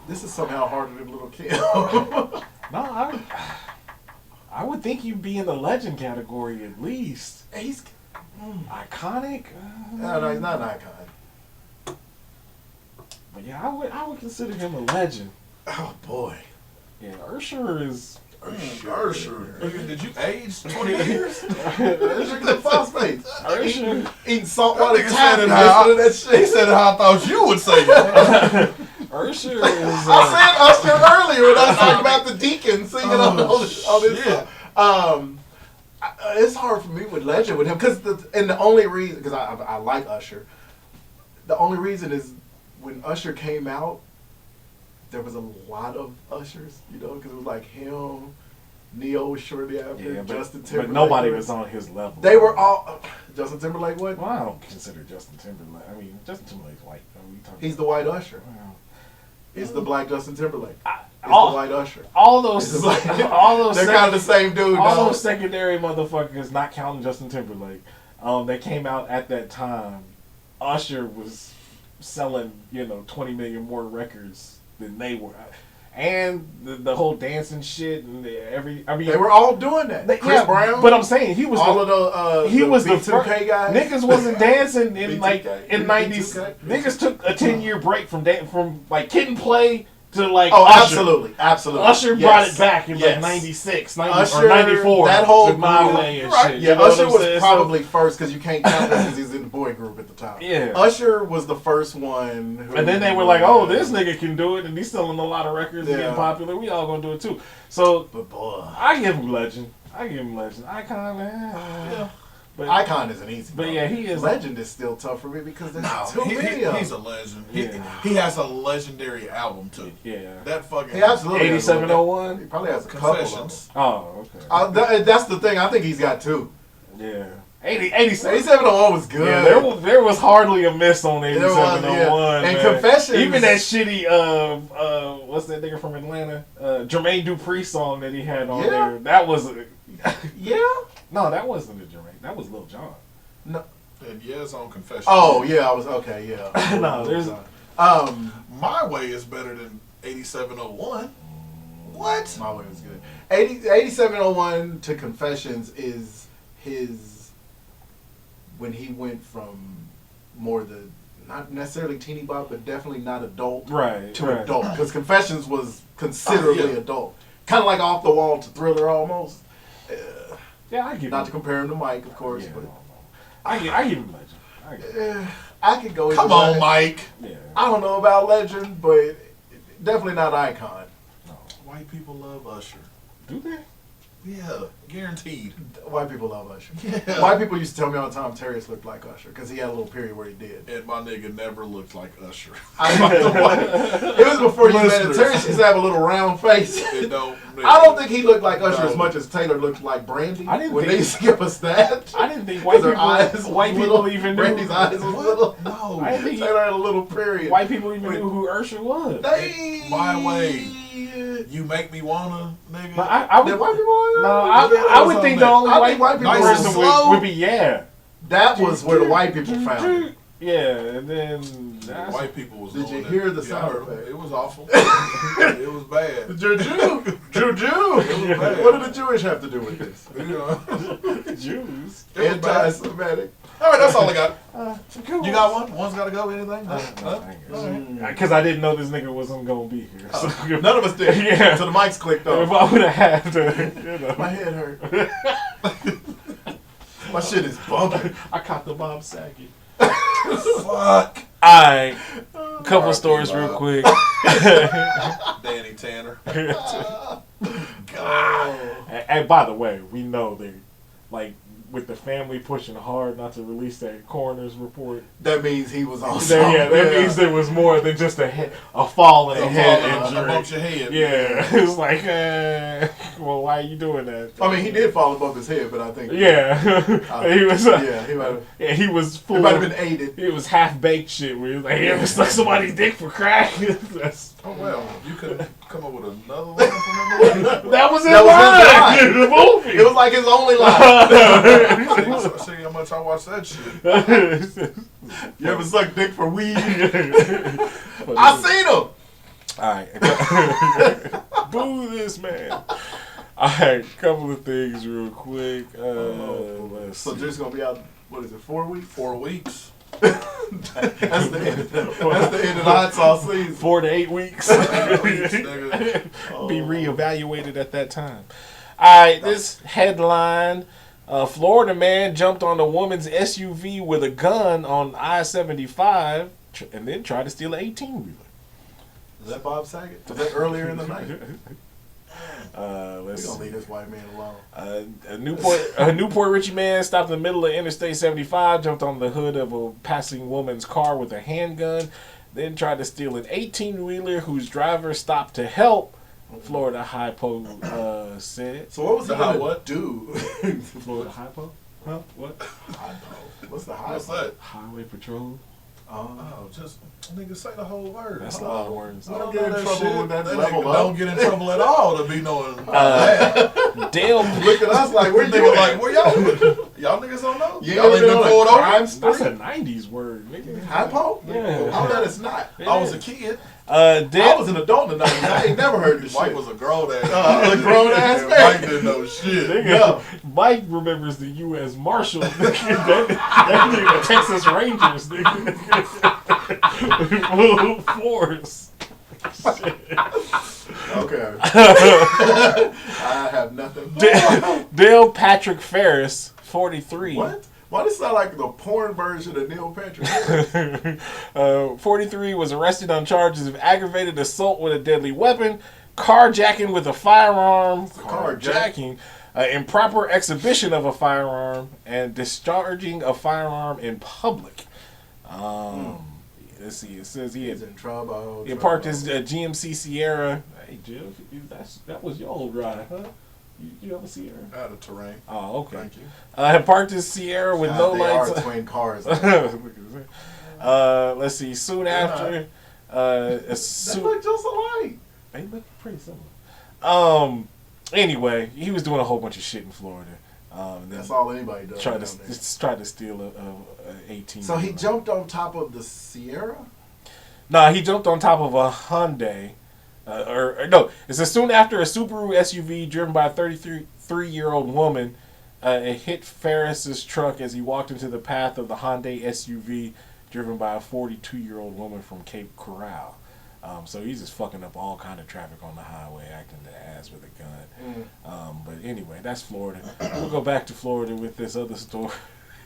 This is somehow harder than Little Kim. No, I would think you'd be in the legend category at least. He's Iconic? no, he's not an icon. But yeah, I would consider him a legend. Oh boy, Yeah, Usher is. Ursher. Did you age 20 years? Usher's a phosphate. Usher. Eating saltwater That nigga tap said and it how- listening to that shit. He said it how I thought you would say it. Usher is. I said Usher earlier when I was talking about the deacon singing on this shit. song. It's hard for me with legend with him because the only reason because I like Usher. The only reason is when Usher came out, there was a lot of Ushers, because it was like him, Neo was shortly after, Yeah, Justin Timberlake. but nobody was on his level. They were all Justin Timberlake. What? Well, I don't consider Justin Timberlake. I mean, Justin Timberlake's white. Are we talking He's the white Usher. Wow. He's the black Justin Timberlake. He's all- the white Usher. All those, He's the black- all those, They're kind of the same dude. all dog. those secondary motherfuckers, not counting Justin Timberlake, that came out at that time. Usher was selling, 20 million more records than they were, and the whole dancing shit and They were all doing that. Chris Brown. But I'm saying he was all of the he was the B2K first guys. niggas wasn't dancing in B2K. in '90s. B2K. Niggas took a 10-year break from Kid and Play to Oh, Usher. absolutely. Usher brought it back in Yes. 96, Usher, or 94. that whole with My group. Way and Right. shit. Yeah, you know Usher what I'm was saying? probably first because you can't count that because he's in the boy group at the time. Yeah. Usher was the first one. Who, And then they were like, "Oh, this nigga can do it, and he's selling a lot of records and Yeah. getting popular. We all gonna do it too." So But boy, I give him legend. Icon, man. yeah. But Icon isn't easy. But bro. yeah, he is. Legend is still tough for me because there's No, too many of he's a them. legend. Yeah. He has a legendary album too. Yeah. That fucking He absolutely has a little bit. 8701. He probably has a couple of them. Confessions. Oh, okay. That's the thing. I think he's got two. Yeah. 87. 8701 was good. Yeah, there was hardly a miss on There was, 8701. yeah. And man. Confessions- Even that shitty what's that nigga from Atlanta? Jermaine Dupri song that he had on Yeah. there. That was Yeah. no, that wasn't a Jermaine. That was Lil Jon. No. And yes, on Confessions. Oh yeah, I was okay. Yeah. No, there's My Way is better than 8701. What? My Way was good. 8701 to Confessions is his when he went from more the not necessarily teeny bop, but definitely not adult Right. to right. adult because Confessions was considerably yeah. adult, kind of like Off the Wall to Thriller almost. Yeah, I give Not him. to compare him to Mike, of course, Yeah, but I give him legend. I give him. I could go. Come either on, way. Mike. Yeah. I don't know about legend, but definitely not icon. No. White people love Usher. Do they? Yeah, guaranteed. White people love Usher. Yeah. White people used to tell me all the time Terrius looked like Usher because he had a little period where he did. And my nigga never looked like Usher. It was before you met him. Listeners. Terrius used to have a little round face. It don't. I don't think he looked like Usher No. as much as Taylor looked like Brandy. I didn't when think- they used to give us that. I didn't think white 'Cause her people. eyes was White little. people even knew. Brandy's eyes was little. No. I didn't think Taylor had a little period. white people even knew who Usher was. They. My Way. You make me wanna, nigga. But I would. Did white people? No, I would think the only I white, think white people Nice were and person slow. would be yeah. That was where the white people found it. Yeah, and then that's, White people was Did doing you it. hear the Yeah, sound I heard effect? it. It was awful. It was bad. Juju. bad. What did the Jewish have to do with this? You know. Jews. It was bad. Anti-Semitic. All right, that's all I got. Cool. You got one? One's got to go. Anything? Because I didn't know this nigga wasn't gonna be here. So None of us did. Yeah. So the mics clicked if off. I would have had to, My head hurt. My shit is bumping. I caught the Bob Saget. Fuck. Alright, couple R.I.P. stories Bob. real quick. Danny Tanner. And by the way, we know that, like, with the family pushing hard not to release that coroner's report, That means he was on that means there was more than just a falling head I injury. bumped your head. Yeah, it's like, well, why are you doing that? I mean, he did fall above his head, but I think. Yeah, he was. Yeah, he might have. Yeah, he was full. He might have been aided. It was half baked shit. Where he was like, "You ever stuck somebody's dick for crack?" That's, Oh well, you could come up with another line from the movie. that was his That was line his in the movie. It was like his only line. See how much I watched that shit. You ever suck dick for weed? I I seen him. Alright. Boo this man. Alright, couple of things real quick. Let's So see. just gonna be out. What is it? 4 weeks? 4 weeks. That's the end. That's the end of the hot sauce season. 4 to 8 weeks. Nigga. Be reevaluated at that time. Alright, this headline. Florida man jumped on a woman's SUV with a gun on I-75 and then tried to steal an 18-wheeler. Is that Bob Saget? Was that earlier in the night? Let's We gonna see. leave this white man alone. A Newport Richie man stopped in the middle of Interstate 75, jumped on the hood of a passing woman's car with a handgun, then tried to steal an 18-wheeler whose driver stopped to help. Florida Hypo said. So what was The the high high what? do? Florida Hypo? Huh? What? Hypo. What's the high? What's that? Highway Patrol? Oh, just nigga say the whole word. That's a lot of words. I don't get in trouble shit. with that That level nigga up. don't get in trouble at all to be knowing that. Dale. Look at us like where you Nigga at? like, where y'all? Y'all niggas don't know? You Y'all ain't ain't been on a pulled over? crime That's spree? a 90s word, nigga. Hypo? Yeah. I bet it's not. I was a kid. I Dale. was an adult in the 90s. I ain't never heard this Mike shit. was a grown ass. A grown-ass And man. Mike didn't know shit. Nigga, No. Mike remembers the U.S. Marshal. that nigga Texas Rangers, nigga. Full force. Okay. I have nothing. Dale Patrick Ferris, 43. What? Why does it sound like the porn version of Neil Patrick Harris? 43 was arrested on charges of aggravated assault with a deadly weapon, carjacking with a firearm, carjacking, improper exhibition of a firearm, and discharging a firearm in public. Let's see. It says he He's had in trouble. he parked his GMC Sierra. Hey, Jill, that was your old ride, huh? You have a Sierra? Out of terrain. Oh, okay. Thank you. Had parked his Sierra with no they lights. are twin cars. Look at that. Let's see. Soon after, They look just alike. they look pretty similar. Anyway, he was doing a whole bunch of shit in Florida. And then That's all anybody does. tried down to there. tried to steal a 18. So he jumped on top of the Sierra? Nah, he jumped on top of a Hyundai. Or no, it says soon after a Subaru SUV driven by a 33-year-old woman it hit Ferris's truck as he walked into the path of the Hyundai SUV driven by a 42-year-old woman from Cape Coral. So he's just fucking up all kind of traffic on the highway, acting the ass with a gun. But anyway, that's Florida. We'll go back to Florida with this other story.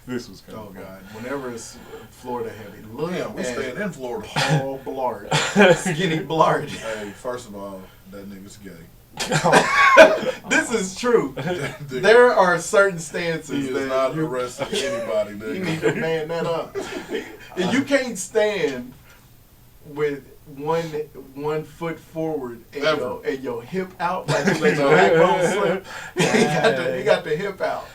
This was kind Oh of God! Whenever it's Florida heavy, look Damn, we at staying in Florida. Paul Blart, skinny Blart. Hey, first of all, that nigga's gay. This is true. Nigga, There are certain he stances is that not you, arresting anybody, you need nigga. to man that up. And you can't stand with one foot forward and your hip out like you let your backbone slip. He got the hip out.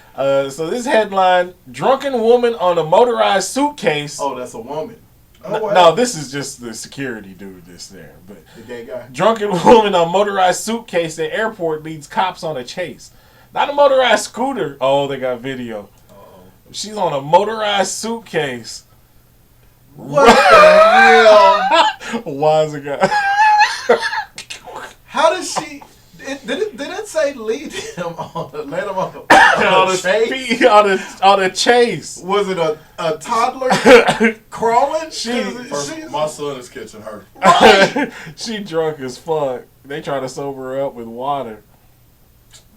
So this headline: drunken woman on a motorized suitcase. Oh, that's a woman. Oh, wow. No, this is just the security dude that's there. But The gay guy. drunken woman on motorized suitcase at airport leads cops on a chase. Not a motorized scooter. Oh, they got video. Uh-oh. She's on a motorized suitcase. What the hell? Wise a guy. How does she? Did it say lead him on? Let him on on a a chase? speed, on a chase. Was it a toddler crawling? First, my son is catching her. She drunk as fuck. They try to sober her up with water.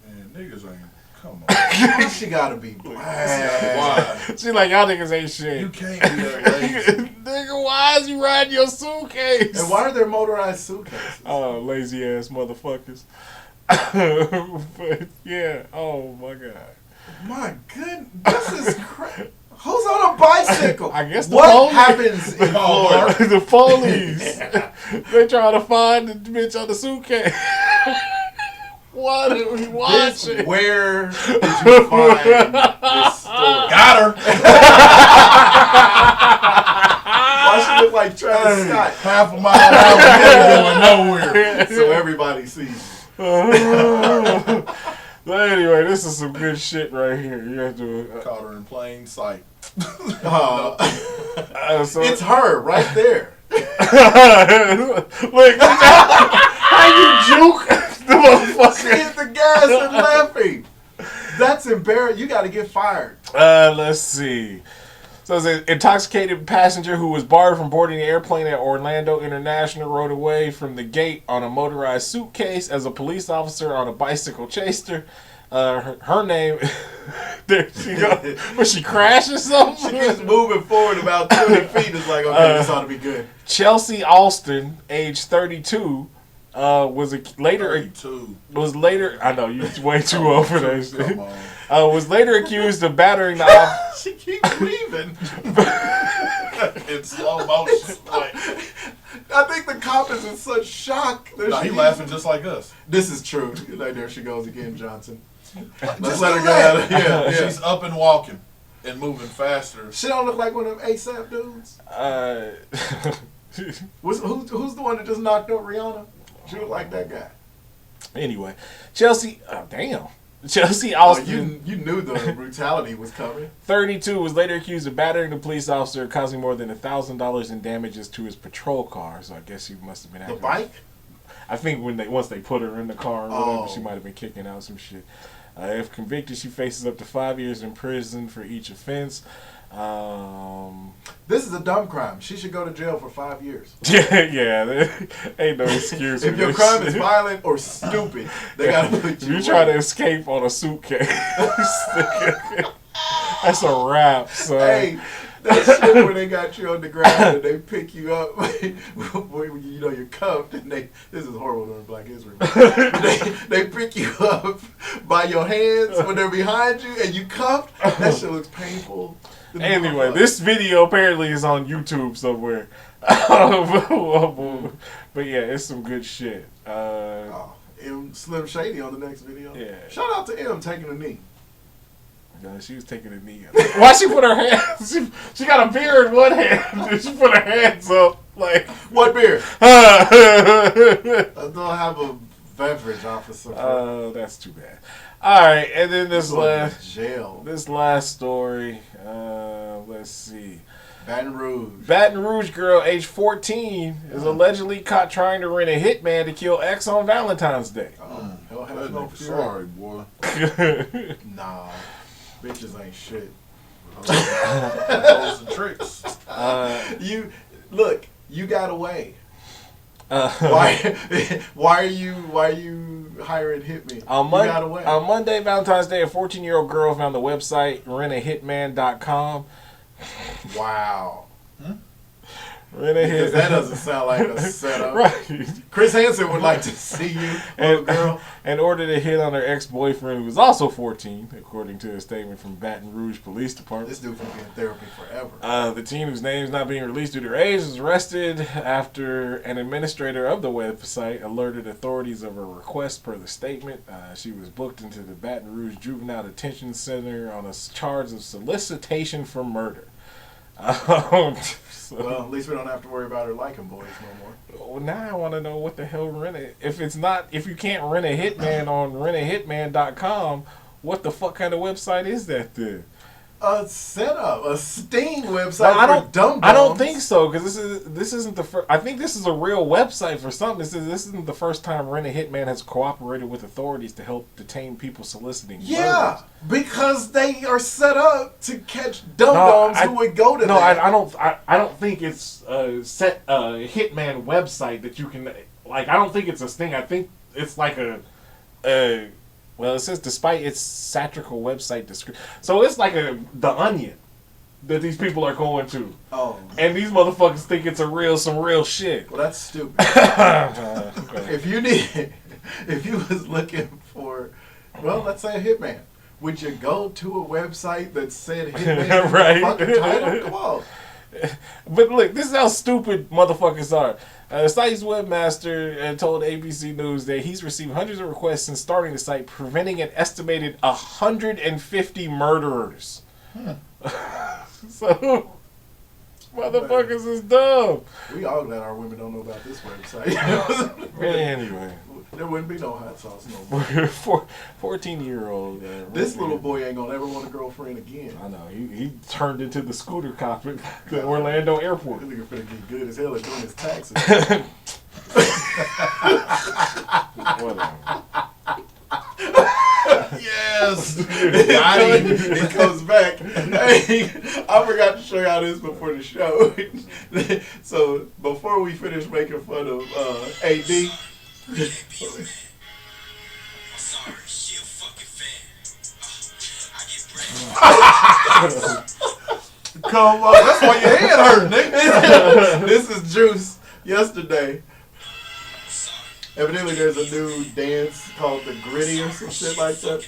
Man, niggas ain't. Come on. She gotta be black. Why? She like, y'all niggas ain't You shit. can't be that lazy. Nigga, why is you riding your suitcase? And why are there motorized suitcases? Oh, lazy ass motherfuckers. But yeah, oh my god. My goodness, this is crazy. Who's on a bicycle? I guess the what police. happens in Florida? The police. They trying to find the bitch on the suitcase. Why did we watch Bitch, it? where did you find this story? Got her. Why she look like Travis Hey, Scott? half a mile an hour, going nowhere. So everybody sees. But anyway, this is some good shit right here. You have to. Caught her in plain sight. So It's her right there. Look, how you juke the She motherfucker? hit the gas and laughing. That's embarrassing. You got to get fired. Let's see. So it's an intoxicated passenger who was barred from boarding the airplane at Orlando International rode away from the gate on a motorized suitcase as a police officer on a bicycle chased her. Her name, there she go. Was she crash or She something? keeps moving forward about 20 feet. It's like, okay, this ought to be good. Chelsea Alston, age 32, was later. 32. I know you way too old for that shit. Come on. Was later accused of battering the officer. She keeps leaving. In slow motion. Like, I think the cop is in such shock. That nah, she he laughing just like us. This is true. Like, there she goes again, Johnson. Let's Just let her do get out of that. here. Yeah. She's up and walking and moving faster. She don't look like one of them ASAP dudes. Who's the one that just knocked out Rihanna? She look like that guy. Anyway, Chelsea. Oh, damn. Chelsea Oh, Alston, you knew the brutality was coming. 32, was later accused of battering the police officer, causing more than $1,000 in damages to his patrol car. So I guess she must have been The acting. bike? I think once they put her in the car or whatever, Oh. she might have been kicking out some shit. If convicted, she faces up to 5 years in prison for each offense. This is a dumb crime. She should go to jail for 5 years. Yeah, there ain't no excuse. If for your this crime shit. is violent or stupid, they gotta put If you you try to away. escape on a suitcase, that's a wrap, son. Hey, that shit where they got you on the ground and they pick you up, when you know you're cuffed, and this is horrible during Black History Month. they pick you up by your hands when they're behind you and you cuffed. That shit looks painful. Anyway, this video apparently is on YouTube somewhere. But yeah, it's some good shit. Oh, M Slim Shady on the next video. Yeah. Shout out to M taking a knee. She was taking a knee. Why she put her hands? She got a beer in one hand. And she put her hands up like. What beer? Oh, I don't have a beverage, officer. that's too bad. All right, and then this Going to jail. last story. Let's see. Baton Rouge. Baton Rouge girl, age 14, is allegedly caught trying to rent a hitman to kill ex on Valentine's Day. Oh, hell has That no nigga fury. sorry, boy. Nah, bitches ain't shit. Those and tricks. You look. You got away. Uh, Why are you hiring hitmen? On, You got away. on Monday, Valentine's Day, a 14-year-old girl found the website rentahitman.com. Wow. Rent a Because hit. that doesn't sound like a setup. Right. Chris Hansen would like to see you, little girl. In order to hit on her ex-boyfriend, who was also 14, according to a statement from Baton Rouge Police Department. This dude can be in therapy forever. The teen, whose name is not being released due to her age, was arrested after an administrator of the website alerted authorities of her request per the statement. She was booked into the Baton Rouge Juvenile Detention Center on a charge of solicitation for murder. Well, at least we don't have to worry about her liking boys no more. Well, now I want to know what the hell rent it. If you can't rent a hitman on rentahitman.com, what the fuck kind of website is that then? A setup, a Sting website Well, for dumb I don't think so, because this isn't the first. I think this is a real website for something. This isn't the first time Rent a Hitman has cooperated with authorities to help detain people soliciting. Yeah, murders. because they are set up to catch dum-dums who would go to No, that. I don't think it's a Hitman website that you can like. I don't think it's a Sting. I think it's like a well, it says despite its satirical website description. So it's like The Onion that these people are going to. Oh, And these motherfuckers think it's some real shit. well, that's stupid. Okay. if you was looking for, well, let's say a hitman, would you go to a website that said hitman? Right. Fucking title? Come on. But look, this is how stupid motherfuckers are. The site's webmaster told ABC News that he's received hundreds of requests since starting the site, preventing an estimated 150 murderers. So, motherfuckers is dumb. We all glad our women don't know about this website. Anyway. There wouldn't be no hot sauce no more. 14-year-old. This little boy ain't gonna ever want a girlfriend again. I know. He turned into the scooter cop at the Orlando airport. This nigga finna get good as hell at doing his taxes. Whatever. Yes. He comes back. Hey, I forgot to show y'all this before the show. So before we finish making fun of AD. Come on, That's why your head hurt, nigga. this is Juice. Yesterday, evidently there's a new dance called the Gritty or some shit like that.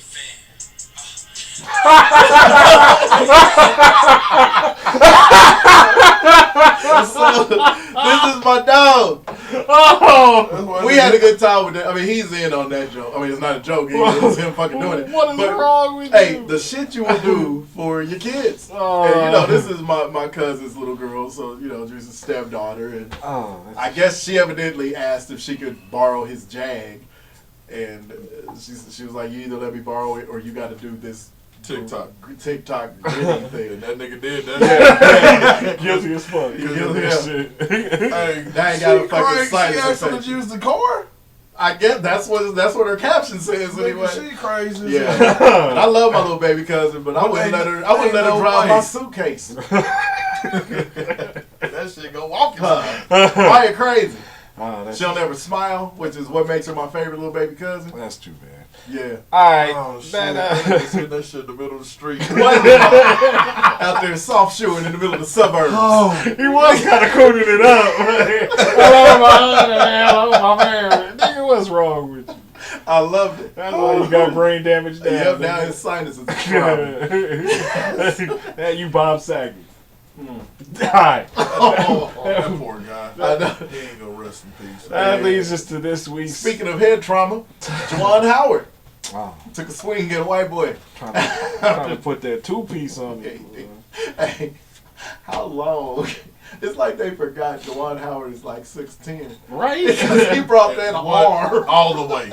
So, this is my dog. Oh, We had a good time with that. I mean, he's in on that joke. I mean, it's not a joke. It's him fucking doing it. what is But, wrong with hey, you? the shit you will do for your kids. Oh. And, you know, this is my cousin's little girl, so, you know, Juice's stepdaughter. And Oh, I guess she evidently asked if she could borrow his Jag. And she was like, you either let me borrow it or you got to do this TikTok. TikTok gritty thing. And that nigga did that. guilty as fuck. Guilty Guilty as as shit. Hey, That ain't got a she fucking crazy. sinus She asked him to infection. use the car. I guess that's what her caption says anyway. Nigga, she crazy. as Yeah, hell. and I love my little baby cousin, but I wouldn't let her. I wouldn't let her Ain't no drive way. my suitcase. That shit go walking. Why you crazy? Oh, that's, She'll never smile, which is what makes her my favorite little baby cousin. that's too bad. Yeah, Alright. Oh shit! that, That nigga said that shit in the middle of the street. out there soft shoeing in the middle of the suburbs. he was kind of cooning it up. Right? Hello, my man. Nigga, what's wrong with you? I loved it. That's why you got brain damage now. Yep, now his sinuses is a problem. Now you Bob Saget. Die. Oh, that poor guy. I know. He ain't gonna rest in peace. That leads us to this week's. Speaking of head trauma, Juwan Howard Oh, took a swing at a white boy. trying to put that two-piece on it. Hey, how long? It's like they forgot Juwan Howard is like 6'10". Right? Because he brought that arm, all the way.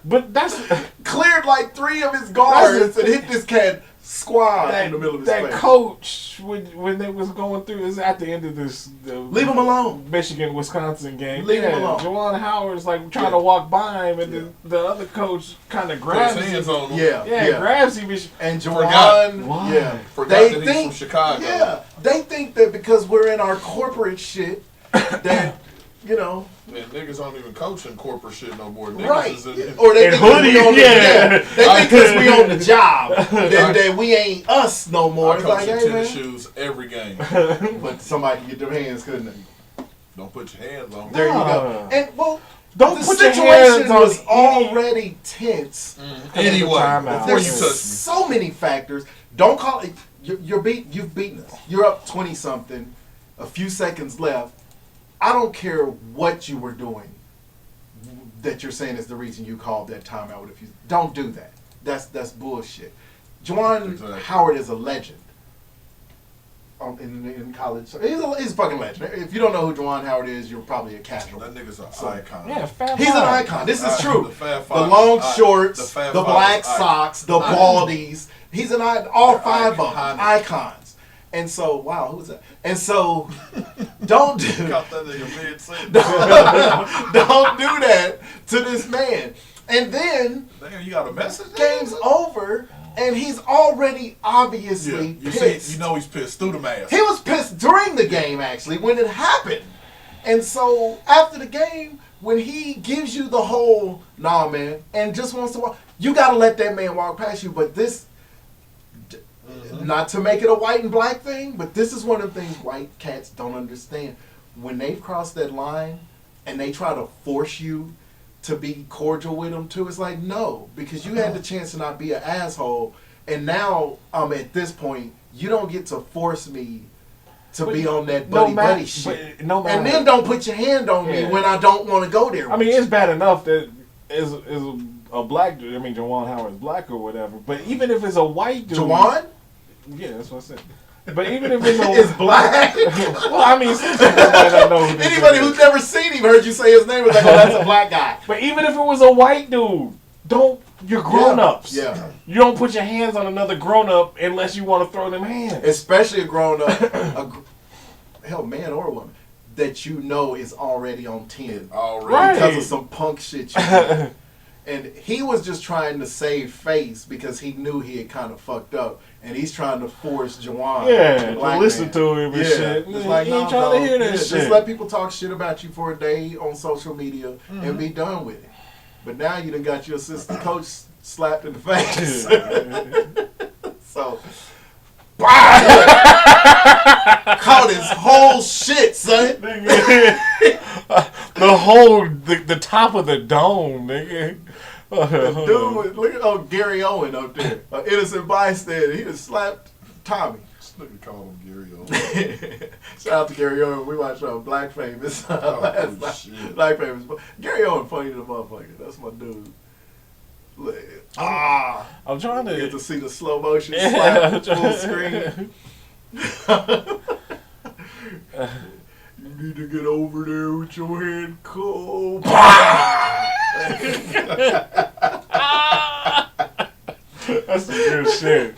But that's cleared like 3 of his guards, and hit this cat squad that, in the middle of his that face. coach when they was going through is at the end of this Leave him alone. Michigan-Wisconsin game. Leave him alone. Juwan Howard's like trying to walk by him, and the other coach kind of Put grabs his hands him. on him. Yeah. Grabs him. And Forgot. Juwan, Why? yeah. Forgot They that he's think, from Chicago. yeah, they think that because we're in our corporate shit, that, you know, Man, niggas don't even coach in corporate shit no more. Niggas right. is in, Or they And think 'cause we hoodie, on the, yeah. They think because we on the job, that we ain't us no more. I It's coach like, in hey, tennis man. shoes every game. But somebody can get their hands, couldn't they? Don't put your hands on me. There you go. Ah. And, well, Don't the put your situation hands on was any- already tense. Anyway, Timeout. before you There's touch me. so many factors. Don't call it. You've beaten us. You're up 20-something. A few seconds left. I don't care what you were doing. That you're saying is the reason you called that timeout. If you don't do that, that's bullshit. Juwan Exactly. Howard is a legend. In college, he's a fucking legend. If you don't know who Juwan Howard is, you're probably a casual. That nigga's an So, icon. Yeah, Fab He's an Five. icon. This is Icon. true. The Fab The Five long is icon. shorts, The Fab the Five black is icon. socks, the Icon. baldies. He's an all They're 5 of them iconic. icons. And so, wow, who's that? And so, don't do Caught that nigga mid-sentence. don't do that to this man. And then Damn, you got a message? game's over, and he's already Yeah, obviously you pissed. see, you know he's pissed through the mask. He was pissed during the game, actually, when it happened. And so, after the game, when he gives you the whole, nah, man, and just wants to walk, you got to let that man walk past you. But this, not to make it a white and black thing, but this is one of the things white cats don't understand. When they've crossed that line and they try to force you to be cordial with them too, it's like, no, because you had the chance to not be an asshole. And now I'm at this point, you don't get to force me to be on that buddy shit. No matter. And then don't put your hand on me Yeah. when I don't want to go there. I mean, it's bad enough that is a black dude. I mean, Juwan Howard's black or whatever. But even if it's a white dude, Juwan? yeah, that's what I said. But even if it's a Is black. well, I mean, some people might not know who this Anybody is. who's never seen him heard you say his name was like, oh, that's a black guy. But even if it was a white dude, you're grown-ups. Yeah. You don't put your hands on another grown-up unless you want to throw them hands. Especially a grown up, hell, man or woman, that you know is already on 10. Already. Right. Because of some punk shit you did. And he was just trying to save face because he knew he had kind of fucked up. And he's trying to force Juwan, Yeah, the to black listen man. to him and shit. It's He like, ain't no, trying to no. hear that Yeah, shit. Just let people talk shit about you for a day on social media and be done with it. But now you done got your assistant coach slapped in the face. So, caught his whole shit, son. the top of the dome, nigga. Dude, look at Gary Owen up there, an innocent bystander. He just slapped Tommy. This nigga called him Gary Owen. Shout out to Gary Owen. We watched Black Famous last night. Shit. Black Famous. Gary Owen funny to the motherfucker. That's my dude. I'm trying You get to to see the slow motion Yeah, slap full screen. You need to get over there with your head cold. That's some good shit.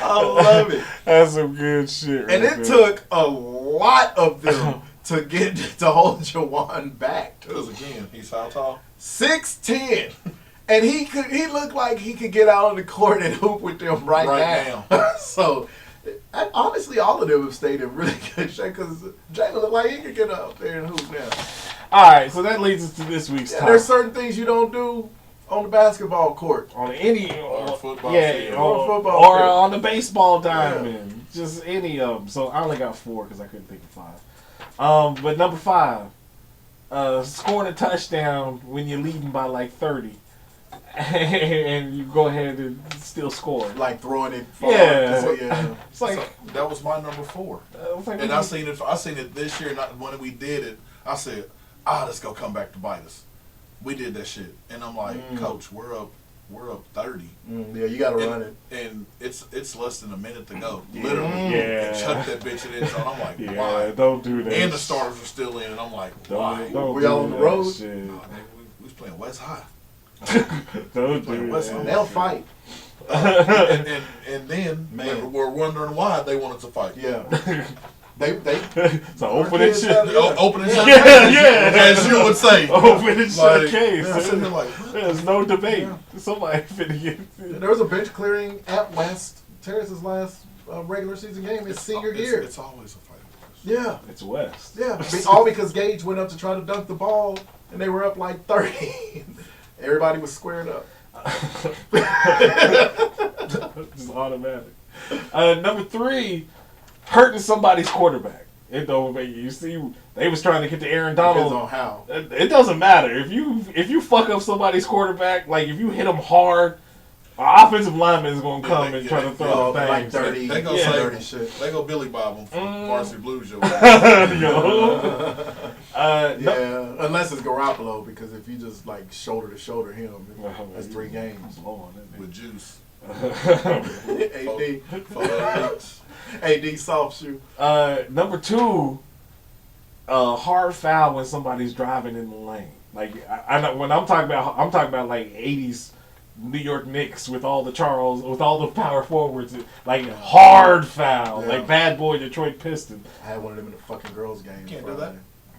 I love it. That's some good shit. Right And it there. took a lot of them to get to hold Juwan back. Because again, he's how tall? 6'10". And he looked like he could get out on the court and hoop with them right now. So, honestly, all of them have stayed in really good shape because Jalen looked like he could get up there and hoop now. All right, so that leads us to this week's Yeah, topic. there's certain things you don't do on the basketball court. On any Or football yeah, field. or, Football or field. on the baseball diamond, just any of them. So I only got 4 because I couldn't think of 5. But number 5, scoring a touchdown when you're leading by like 30, and you go ahead and still score. Like throwing it far. Yeah. Yeah. It's like, That was my number 4. it's like And I seen it this year. Not when we did it. I said, let's go come back to bite us. We did that shit, and I'm like, Coach, we're up 30. Yeah, you got to run it. And it's less than a minute to go. Yeah. Literally. Yeah. And chuck that bitch in the end zone. I'm like, yeah, why? don't do that. And the starters are still in, and I'm like, why? Don't Were do y'all on the that road? shit. No, nigga, we was playing West High. Don't Like, do what's that. on They'll fight. And then Man. we're wondering why they wanted to fight. Yeah. They So open it kids shit. have- Open and shut Yeah, yeah. as you would say. Open and shut Like, case. I'm sitting there like, what? There's no debate. Somebody finna get. There was a bench clearing at West Terrace's last regular season game. It's senior year. It's always a fight. Yeah. It's West. Yeah. All because Gage went up to try to dunk the ball and they were up like 30. Everybody was squared up. Just automatic. Number 3, hurting somebody's quarterback. It don't make you see. They was trying to get to Aaron Depends Donald. on how. It doesn't matter if you fuck up somebody's quarterback. Like if you hit him hard, an offensive lineman is gonna come and try to throw the Like things. dirty, They gonna Yeah. say dirty shit. They go Billy Bob them from Varsity Blues. Yo. Yo. No- Yeah, unless it's Garoppolo, because if you just like shoulder to shoulder him, that's 3 games. Blow on that With juice. AD, AD soft shoe. Number 2, hard foul when somebody's driving in the lane. Like I know when I'm talking about like 80s New York Knicks with all the power forwards, like hard foul, Yeah. like bad boy Detroit Pistons. I had one of them in a fucking girls' game. Can't do Friday.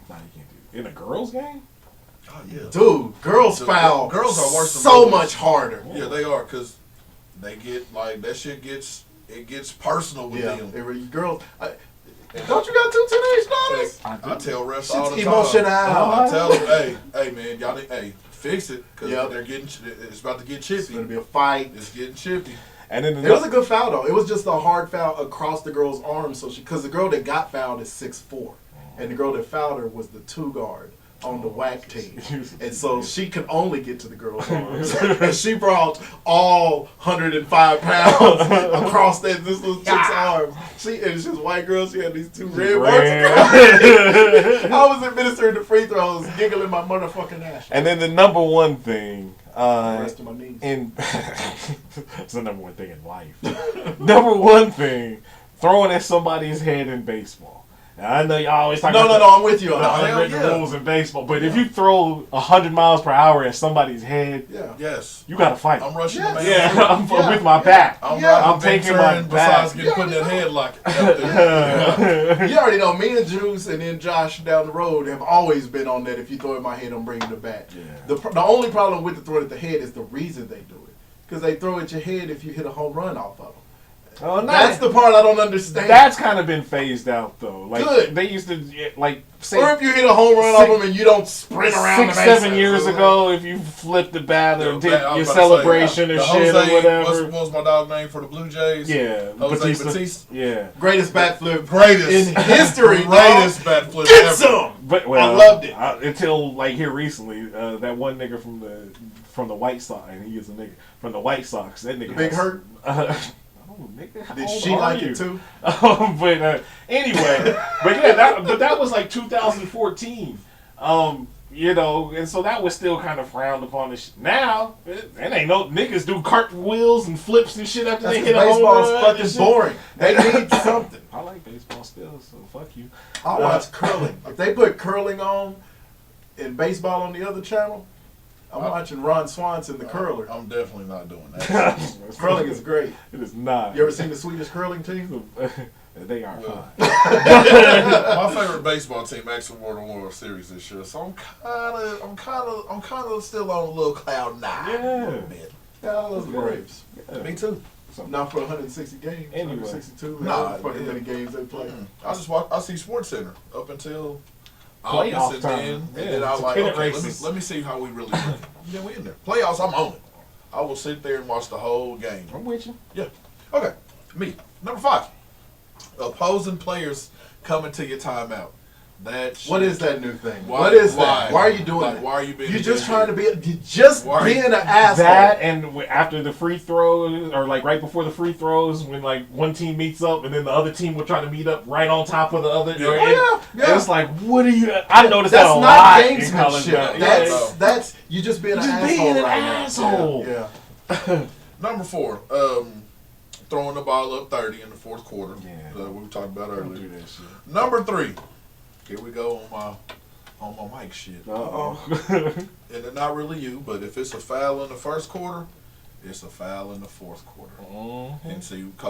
Nah, you can't do it. In a girls' game. Oh yeah. Dude, girls The foul. girls are worse than so boys. much harder. Yeah, they are, because they get like that shit gets personal with Yeah, them. they were girls. Don't you got 2 teenage daughters? I tell refs all the Shit's time. emotional. I tell them, hey man, y'all need, fix it, because Yep. they're getting, it's about to get It's chippy. gonna be a fight. It's getting chippy. And then It was a good foul though. It was just a hard foul across the girl's arm, so because the girl that got fouled is 6'4", and the girl that fouled her was the 2 guard on the WAC team, and so she could only get to the girl's arms, and she brought all 105 pounds across this little chick's arms. It was just white girl. She had these 2 red marks. I was administering the free throws, giggling my motherfucking ass. And then the number 1 thing, The rest of my knees. it's the number 1 thing in life. Number 1 thing throwing at somebody's head in baseball. Now, I know y'all always talk No, about I'm with you on the that. hell unwritten yeah. rules in baseball, but if you throw 100 miles per hour at somebody's head, Yeah. Yes. you gotta fight. I'm rushing Yes. the man. Yeah, I'm Yeah. with my back. I'm, Yeah. riding I'm taking my Venturing besides back. getting put in that Yeah. headlock. Up there. You already know me and Juice and then Josh down the road have always been on that. If you throw at my head, I'm bringing the bat. Yeah. The only problem with the throw at the head is the reason they do it. Because they throw at your head if you hit a home run off of them. Oh, no. That's the part I don't understand. That's kind of been phased out though. Like Good. they used to like say or if you hit a home run off them and you don't sprint around 6, the bases. 7 years ago, if you flipped the bat or Yeah, did I was your about to say, celebration or the shit Jose, or whatever. What was my dog name for the Blue Jays? Yeah, Jose Batista. Yeah, Greatest bat flip Greatest in history. Greatest bat flip Get ever. some. but well, I loved it. Until like here recently, that one nigga from the White Sox, and he is a nigga from the White Sox. That nigga The Big has- Hurt? Oh, nigga, how Did old she are like you? it too? But anyway, but yeah, that was like 2014. You know, and so that was still kind of frowned upon. Now, it ain't no niggas do cartwheels and flips and shit after That's they 'cause hit a home baseball's run. fucking and shit. boring. They need something. I like baseball still, so fuck you. I watch curling. If they put curling on and baseball on the other channel, I'm watching Ron Swanson, the curler. I'm definitely not doing that. Curling is great. It is not. You ever seen the Swedish curling team? They are Well, fine. My favorite baseball team actually won the World Series this year, so I'm kind of still on a little cloud nine. Yeah. A little bit. Yeah, I love the Braves. Me too. Not for 160 games. Anyway. 162. Nah, However fucking yeah. many games they play. I see Sports Center up until Playoff August, time. and Yeah, then I it's like, pennant okay, races. let me see how we really looking. Then we in there. Playoffs, I'm on it. I will sit there and watch the whole game. I'm with you. Yeah. Okay. Me. Number 5. Opposing players coming to your timeout. That shit. What is that new thing? Why- What is why? that? Why are you doing Like, that? why are you being You're a just dickhead? trying to be. You're just Why are being you- an asshole. That and after the free throws, or like right before the free throws, when like one team meets up and then the other team will try to meet up right on top of the other. Yeah. or- Oh, yeah, yeah. It's like, what are you? I noticed that That's a not lot in college. gamesmanship. Yeah. That's you just being an Just asshole being an right asshole. now. Yeah. Number 4. Throwing the ball up 30 in the fourth quarter. Yeah. We were talking about Don't do earlier. that shit. Number 3. Here we go on my mic shit. Uh-oh. And it's not really you, but if it's a foul in the first quarter, it's a foul in the fourth quarter. Mhm. And see, Coach